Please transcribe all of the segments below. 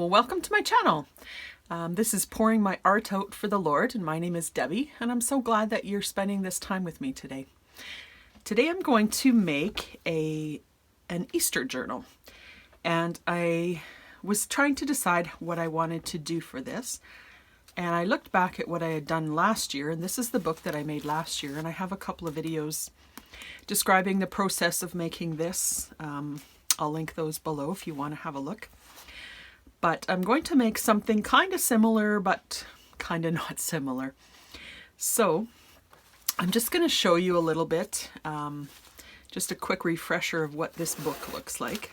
Well, welcome to my channel. This is Pouring My Art Out for the Lord, and my name is Debbie, and I'm so glad that you're spending this time with me today. Today I'm going to make an Easter journal, and I was trying to decide what I wanted to do for this, and I looked back at what I had done last year, and this is the book that I made last year, and I have a couple of videos describing the process of making this. I'll link those below if you want to have a look. But I'm going to make something kind of similar, but kind of not similar. So I'm just going to show you a little bit, just a quick refresher of what this book looks like.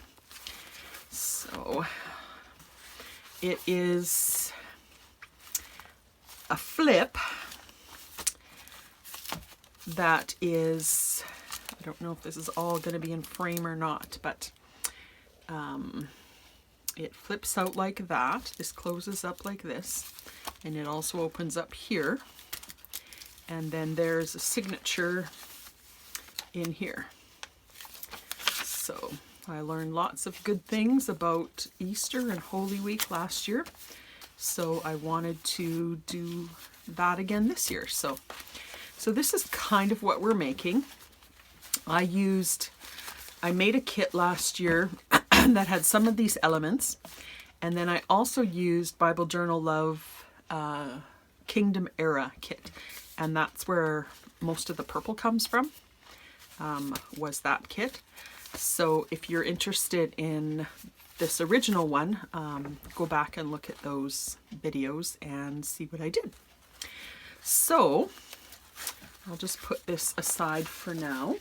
So it is a flip that is, I don't know if this is all going to be in frame or not, but it flips out like that. This closes up like this, and it also opens up here. And then there's a signature in here. So I learned lots of good things about Easter and Holy Week last year. So I wanted to do that again this year. So this is kind of what we're making. I made a kit last year that had some of these elements, and then I also used Bible Journal Love Kingdom Era kit, and that's where most of the purple comes from, was that kit. So if you're interested in this original one, go back and look at those videos and see what I did. So I'll just put this aside for now.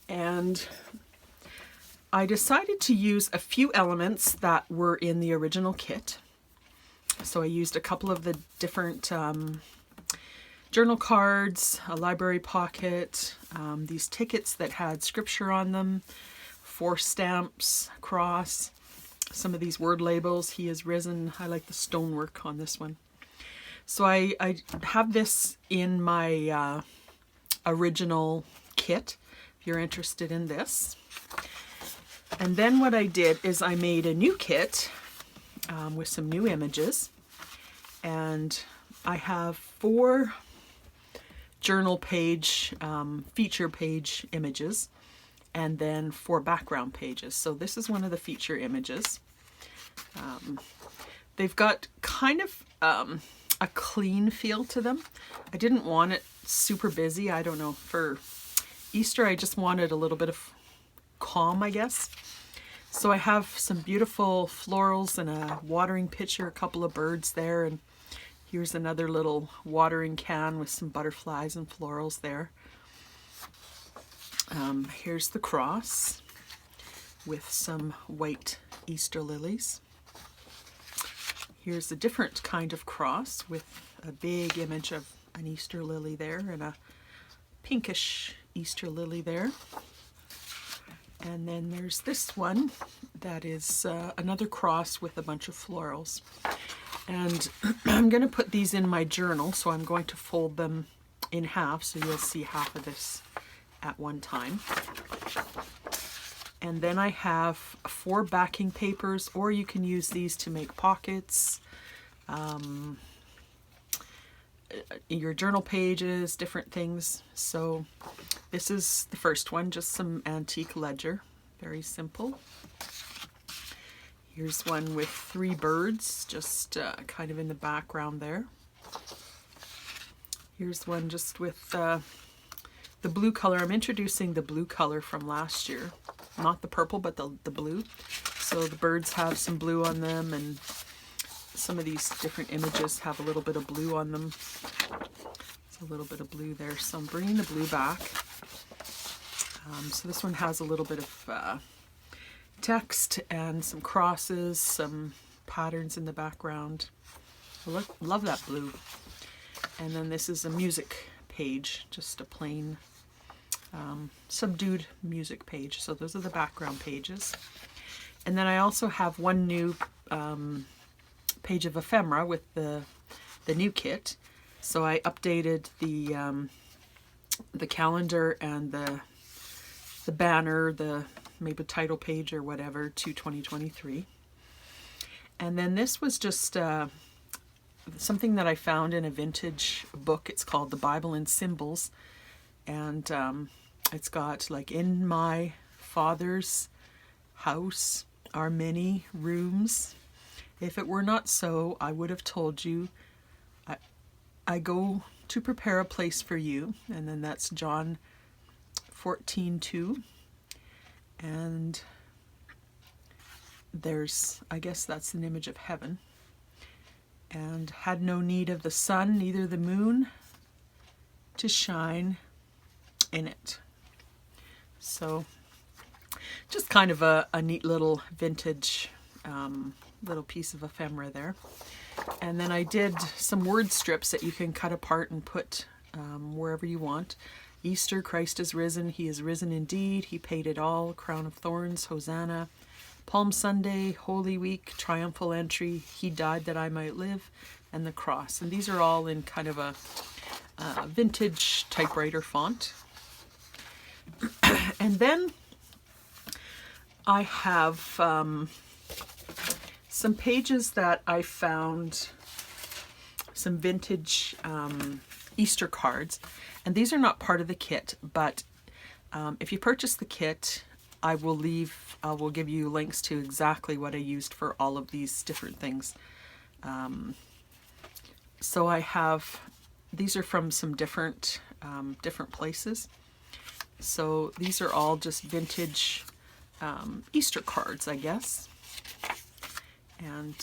And I decided to use a few elements that were in the original kit. So I used a couple of the different journal cards, a library pocket, these tickets that had scripture on them, 4 stamps, cross, some of these word labels, He is risen. I like the stonework on this one. So I have this in my original kit, if you're interested in this. And then what I did is I made a new kit with some new images, and I have 4 journal page, feature page images, and then 4 background pages. So this is one of the feature images. They've got kind of a clean feel to them. I didn't want it super busy. I don't know, for Easter I just wanted a little bit of calm, I guess. So I have some beautiful florals and a watering pitcher, a couple of birds there, and here's another little watering can with some butterflies and florals there. Here's the cross with some white Easter lilies. Here's a different kind of cross with a big image of an Easter lily there and a pinkish Easter lily there. And then there's this one that is another cross with a bunch of florals. And I'm going to put these in my journal, so I'm going to fold them in half so you'll see half of this at one time. And then I have 4 backing papers, or you can use these to make pockets, your journal pages, different things. So this is the first one, just some antique ledger, very simple. Here's one with 3 birds, just kind of in the background there. Here's one just with the blue color. I'm introducing the blue color from last year, not the purple, but the blue. So the birds have some blue on them, and some of these different images have a little bit of blue on them. It's a little bit of blue there, so I'm bringing the blue back. So this one has a little bit of text and some crosses, some patterns in the background. I love that blue. And then this is a music page, just a plain subdued music page. So those are the background pages. And then I also have one new page of ephemera with the new kit. So I updated the calendar and the banner, maybe title page or whatever, to 2023. And then this was just something that I found in a vintage book. It's called The Bible in Symbols. And it's got like, in my Father's house are many rooms. If it were not so, I would have told you. I go to prepare a place for you. And then that's John 14:2. And there's, I guess that's an image of heaven. And had no need of the sun, neither the moon, to shine in it. So just kind of a neat little vintage little piece of ephemera there. And then I did some word strips that you can cut apart and put wherever you want. Easter, Christ is risen, he is risen indeed, he paid it all, crown of thorns, Hosanna. Palm Sunday, Holy Week, triumphal entry, he died that I might live, and the cross. And these are all in kind of a vintage typewriter font. And then I have some pages that I found, some vintage Easter cards. And these are not part of the kit, but if you purchase the kit, I will give you links to exactly what I used for all of these different things. So I have, these are from some different places. So these are all just vintage Easter cards, I guess. And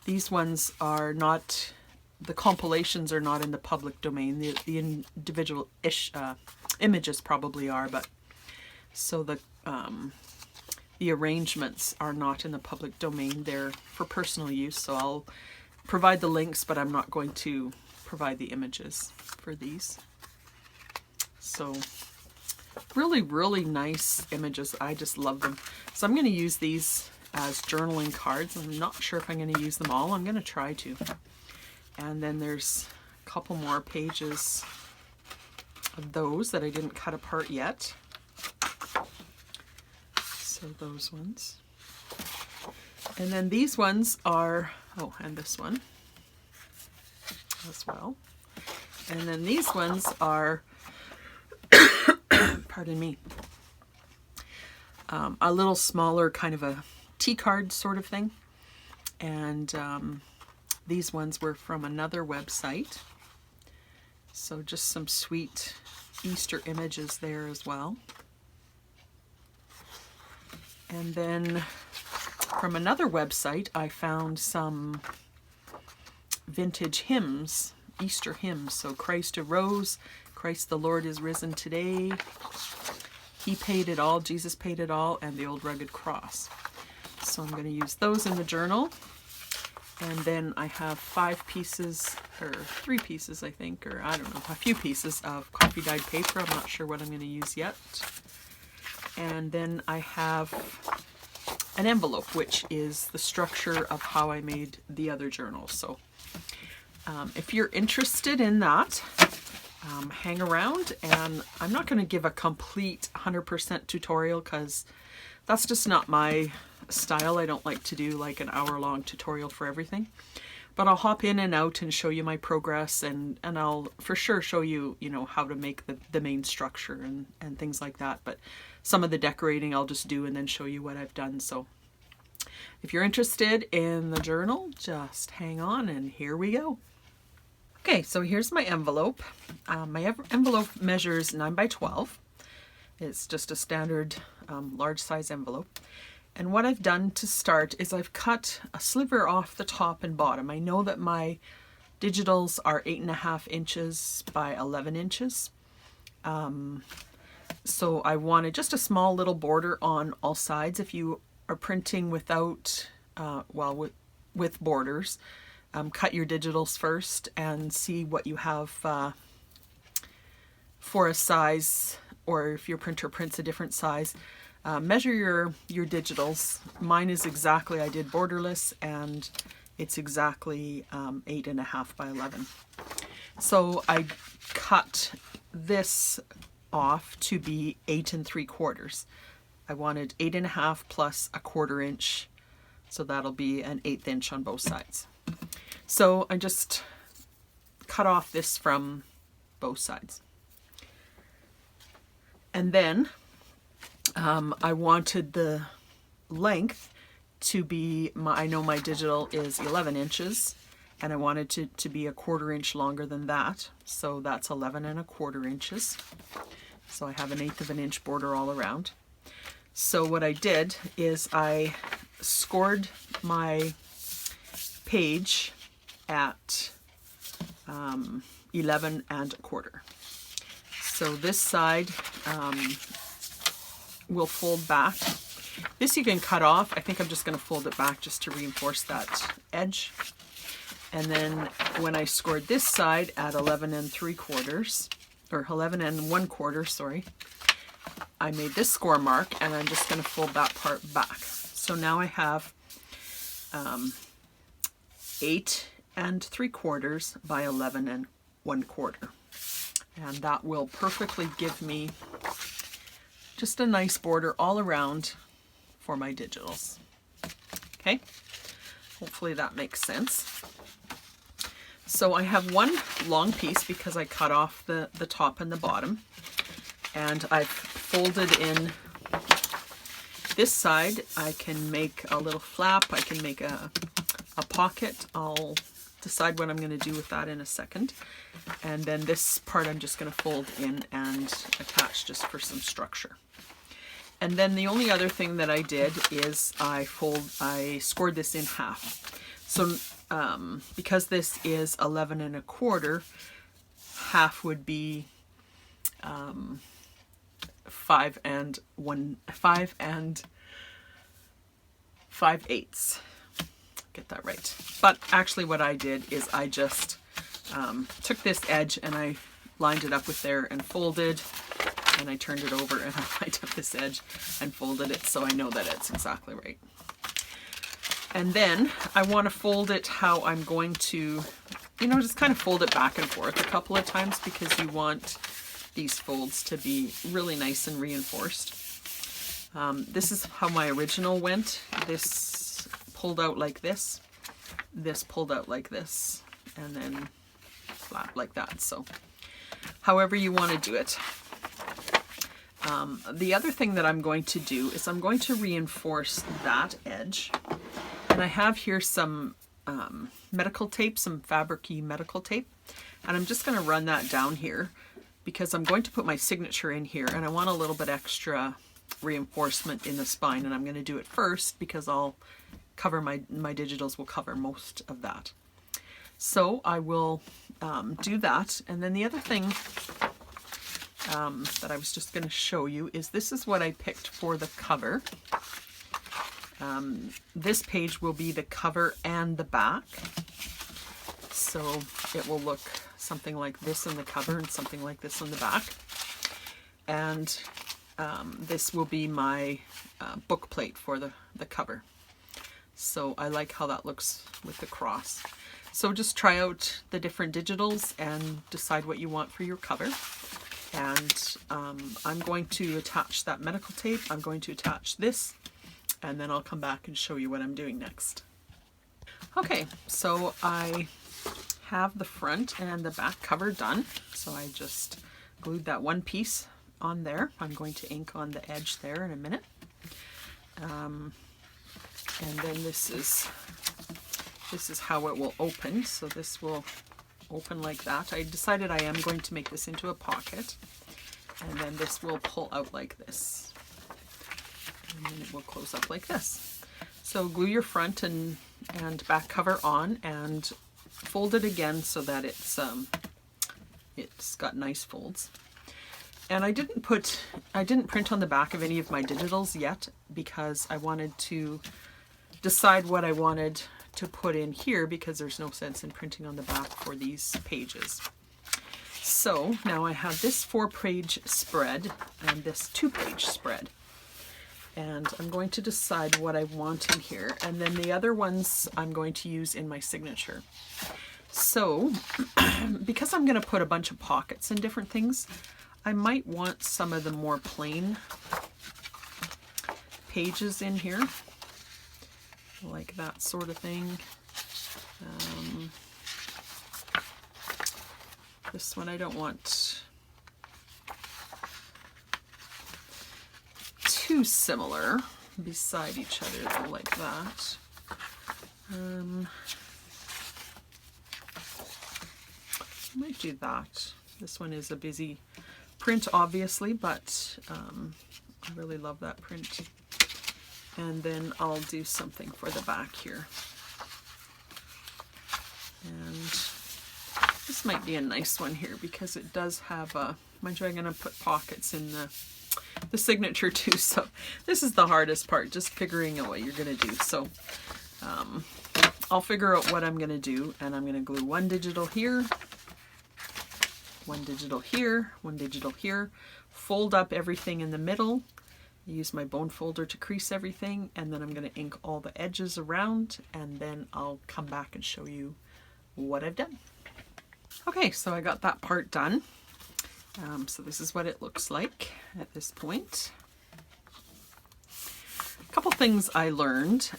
these ones are not, the compilations are not in the public domain. The individual images probably are, but so the arrangements are not in the public domain. They're for personal use, so I'll provide the links, but I'm not going to provide the images for these. So really, really nice images. I just love them. So I'm going to use these as journaling cards. I'm not sure if I'm going to use them all. I'm going to try to. And then there's a couple more pages of those that I didn't cut apart yet. So those ones. And then these ones are, oh, and this one as well. And then these ones are, pardon me, a little smaller, kind of a tea card sort of thing. And these ones were from another website. So just some sweet Easter images there as well. And then from another website, I found some vintage hymns, Easter hymns. So Christ arose, Christ the Lord is risen today, he paid it all, Jesus paid it all, and the old rugged cross. So I'm going to use those in the journal. And then I have 5 pieces, or 3 pieces I think, or I don't know, a few pieces of coffee dyed paper. I'm not sure what I'm going to use yet. And then I have an envelope, which is the structure of how I made the other journal. So if you're interested in that, hang around. And I'm not going to give a complete 100% tutorial because that's just not my style. I don't like to do like an hour-long tutorial for everything. But I'll hop in and out and show you my progress, and I'll for sure show you, you know, how to make the main structure and things like that. But some of the decorating I'll just do and then show you what I've done. So if you're interested in the journal, just hang on and here we go. Okay, so here's my envelope. My envelope measures 9 by 12. It's just a standard large size envelope. And what I've done to start is I've cut a sliver off the top and bottom. I know that my digitals are 8.5 inches by 11 inches. So I wanted just a small little border on all sides. If you are printing without, with borders, cut your digitals first and see what you have for a size, or if your printer prints a different size. Measure your digitals. Mine is exactly, I did borderless, and it's exactly 8.5 by 11. So I cut this off to be 8 3/4. I wanted 8.5 plus a 1/4 inch So that'll be an 1/8 inch on both sides. So I just cut off this from both sides. And then I wanted the length to be, I know my digital is 11 inches, and I wanted to be 1/4 inch longer than that. So that's 11 1/4 inches. So I have an 1/8 of an inch border all around. So what I did is I scored my page at 11 1/4. So this side will fold back. This you can cut off. I think I'm just going to fold it back just to reinforce that edge. And then when I scored this side at 11 3/4, or 11 1/4, sorry, I made this score mark, and I'm just going to fold that part back. So now I have 8 3/4 by 11 1/4. And that will perfectly give me just a nice border all around for my digitals. Okay, hopefully that makes sense. So I have one long piece because I cut off the top and the bottom, and I've folded in this side. I can make a little flap, I can make a pocket. I'll decide what I'm going to do with that in a second. And then this part I'm just going to fold in and attach just for some structure. And then the only other thing that I did is I scored this in half. So because this is 11 1/4, half would be 5 5/8. Get that right. But actually what I did is I just took this edge and I lined it up with there and folded, and I turned it over and I lined up this edge and folded it, so I know that it's exactly right. And then I want to fold it how I'm going to, just kind of fold it back and forth a couple of times, because you want these folds to be really nice and reinforced. This is how my original went. This pulled out like this pulled out like this, and then flat like that. So however you want to do it. The other thing that I'm going to do is I'm going to reinforce that edge, and I have here some medical tape, some fabric-y medical tape, and I'm just going to run that down here because I'm going to put my signature in here, and I want a little bit extra reinforcement in the spine, and I'm going to do it first because I'll cover my digitals will cover most of that. So I will do that. And then the other thing that I was just going to show you is this is what I picked for the cover. This page will be the cover and the back. So it will look something like this in the cover and something like this on the back. And this will be my book plate for the cover. So I like how that looks with the cross. So just try out the different digitals and decide what you want for your cover. And I'm going to attach that medical tape. I'm going to attach this, and then I'll come back and show you what I'm doing next. Okay, so I have the front and the back cover done. So I just glued that one piece on there. I'm going to ink on the edge there in a minute. And then this is how it will open. So this will open like that. I decided I am going to make this into a pocket, and then this will pull out like this, and then it will close up like this. So glue your front and back cover on and fold it again so that it's got nice folds. And I didn't print on the back of any of my digitals yet because I wanted to decide what I wanted to put in here, because there's no sense in printing on the back for these pages. So now I have this 4-page spread and this 2-page spread, and I'm going to decide what I want in here, and then the other ones I'm going to use in my signature. So because I'm going to put a bunch of pockets and different things, I might want some of the more plain pages in here. like that sort of thing. This one I don't want too similar beside each other like that. I might do that. This one is a busy print, obviously, but I really love that print. And then I'll do something for the back here. And this might be a nice one here because it does have a, mind you, I'm going to put pockets in the signature too. So this is the hardest part, just figuring out what you're going to do. So I'll figure out what I'm going to do, and I'm going to glue one digital here, one digital here, one digital here, fold up everything in the middle, use my bone folder to crease everything, and then I'm going to ink all the edges around, and then I'll come back and show you what I've done. Okay, so I got that part done. So this is what it looks like at this point. A couple things I learned.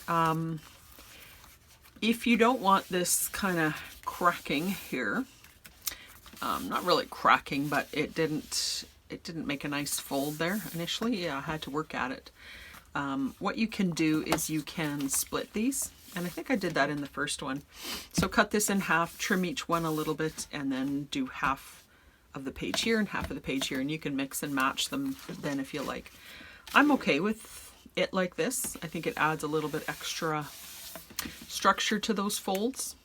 If you don't want this kind of cracking here, not really cracking, but it didn't make a nice fold there initially. Yeah, I had to work at it. What you can do is you can split these, and I think I did that in the first one. So cut this in half, trim each one a little bit, and then do half of the page here and half of the page here, and you can mix and match them then if you like. I'm okay with it like this. I think it adds a little bit extra structure to those folds.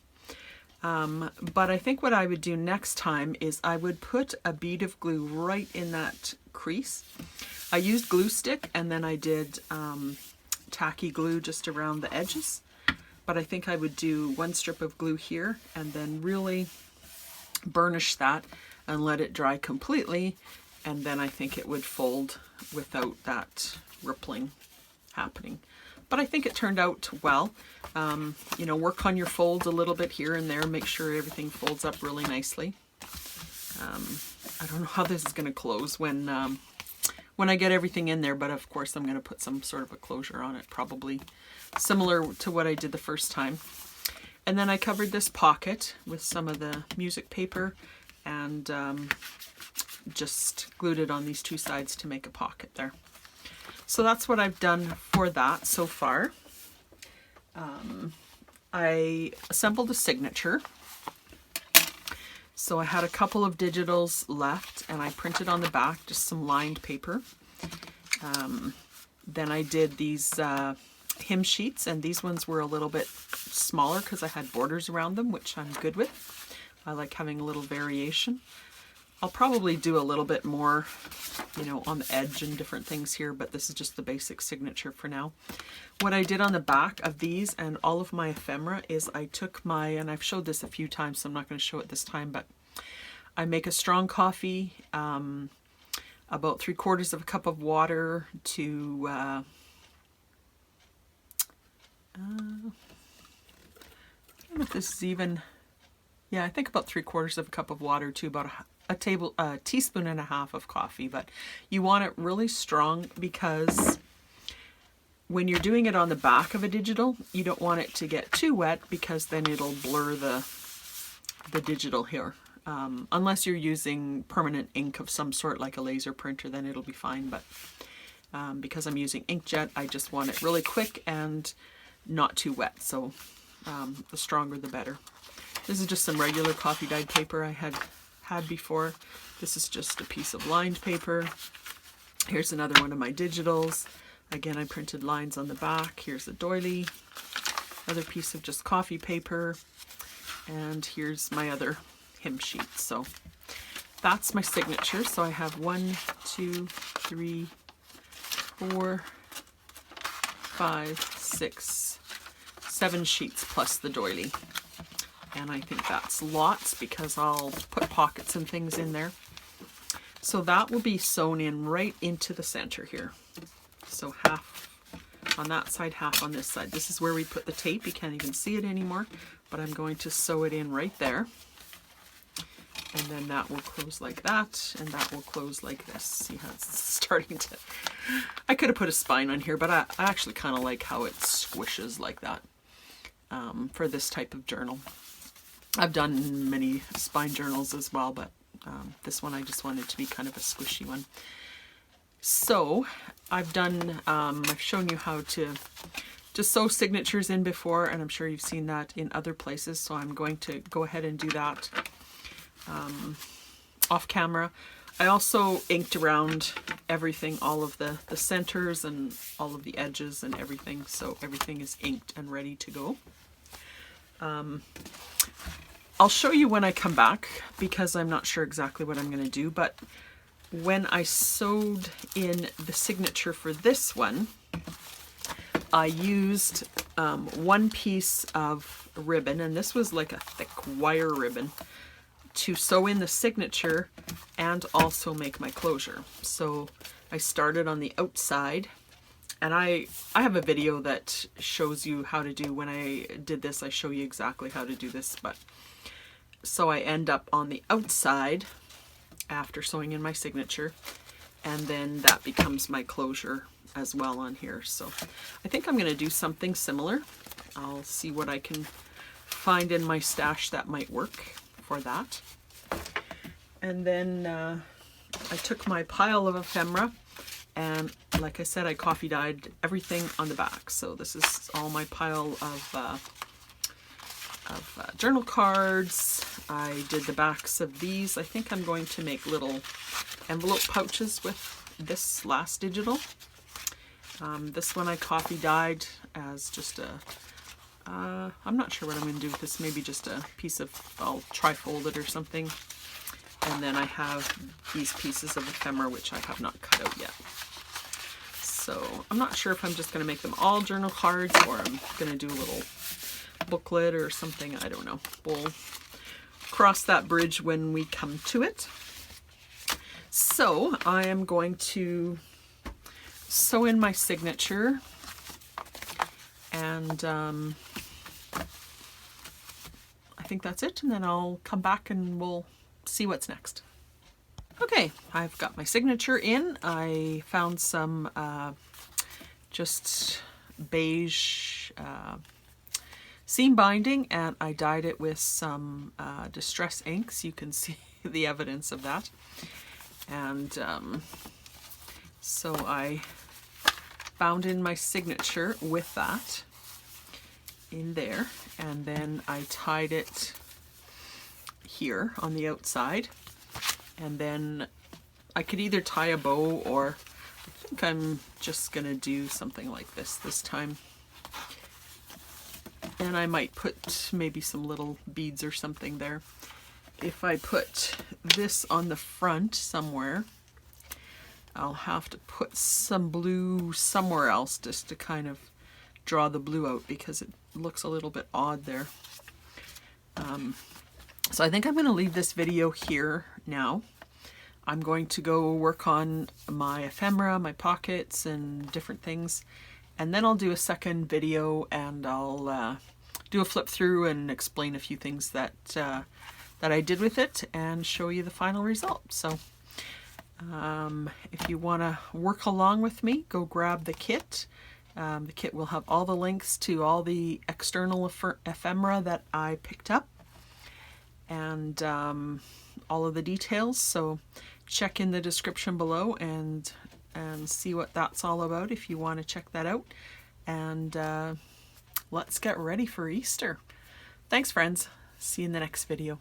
But I think what I would do next time is I would put a bead of glue right in that crease. I used glue stick, and then I did tacky glue just around the edges. But I think I would do one strip of glue here and then really burnish that and let it dry completely, and then I think it would fold without that rippling happening. But I think it turned out well. You know, work on your folds a little bit here and there, make sure everything folds up really nicely. I don't know how this is going to close when I get everything in there, but of course I'm going to put some sort of a closure on it, probably similar to what I did the first time. And then I covered this pocket with some of the music paper and just glued it on these two sides to make a pocket there. So that's what I've done for that so far. I assembled a signature. So I had a couple of digitals left, and I printed on the back just some lined paper. Then I did these hymn sheets, and these ones were a little bit smaller because I had borders around them, which I'm good with. I like having a little variation. I'll probably do a little bit more, you know, on the edge and different things here, but this is just the basic signature for now. What I did on the back of these and all of my ephemera is I took my, and I've showed this a few times, so I'm not going to show it this time, but I make a strong coffee, about 3/4 of a cup of water to, I don't know if this is even, yeah, I think about 3/4 of a cup of water to about a teaspoon and a half of coffee. But you want it really strong because when you're doing it on the back of a digital, you don't want it to get too wet because then it'll blur the digital here. Unless you're using permanent ink of some sort like a laser printer, then it'll be fine. But because I'm using inkjet, I just want it really quick and not too wet. So the stronger the better. This is just some regular coffee dyed paper I had before. This is just a piece of lined paper. Here's another one of my digitals. Again, I printed lines on the back. Here's a doily. Another piece of just coffee paper. And here's my other hymn sheet. So that's my signature. So I have 1, 2, 3, 4, 5, 6, 7 sheets plus the doily. And I think that's lots because I'll put pockets and things in there. So that will be sewn in right into the center here. So half on that side, half on this side. This is where we put the tape. You can't even see it anymore, but I'm going to sew it in right there. And then that will close like that, and that will close like this. See how it's starting to... I could have put a spine on here, but I actually kind of like how it squishes like that for this type of journal. I've done many spine journals as well, but this one I just wanted to be kind of a squishy one. So I've done, I've shown you how to just sew signatures in before, and I'm sure you've seen that in other places, so I'm going to go ahead and do that off camera. I also inked around everything, all of the centers and all of the edges and everything, so everything is inked and ready to go. I'll show you when I come back, because I'm not sure exactly what I'm going to do, but when I sewed in the signature for this one, I used one piece of ribbon, and this was like a thick wire ribbon, to sew in the signature and also make my closure. So I started on the outside, and I have a video that shows you how to do, when I did this, I show you exactly how to do this, but so I end up on the outside after sewing in my signature, and then that becomes my closure as well on here. So I think I'm going to do something similar. I'll see what I can find in my stash that might work for that. And then I took my pile of ephemera, and like I said, I coffee dyed everything on the back. So this is all my pile of journal cards. I did the backs of these. I think I'm going to make little envelope pouches with this last digital. This one I coffee dyed as just a, I'm not sure what I'm going to do with this, maybe just a piece of, I'll tri-fold it or something. And then I have these pieces of ephemera, which I have not cut out yet. So I'm not sure if I'm just going to make them all journal cards, or I'm going to do a little booklet or something. I don't know. We'll cross that bridge when we come to it. So I am going to sew in my signature, and I think that's it, and then I'll come back and we'll see what's next. Okay, I've got my signature in. I found some just beige seam binding, and I dyed it with some Distress inks. You can see the evidence of that. And so I bound in my signature with that in there, and then I tied it here on the outside, and then I could either tie a bow, or I think I'm just gonna do something like this time. And I might put maybe some little beads or something there. If I put this on the front somewhere, I'll have to put some blue somewhere else just to kind of draw the blue out, because it looks a little bit odd there. So I think I'm going to leave this video here now. I'm going to go work on my ephemera, my pockets, and different things. And then I'll do a second video, and I'll do a flip through and explain a few things that that I did with it, and show you the final result. So if you want to work along with me, go grab the kit. The kit will have all the links to all the external ephemera that I picked up, and all of the details. So check in the description below and see what that's all about if you want to check that out. And let's get ready for Easter. Thanks, friends. See you in the next video.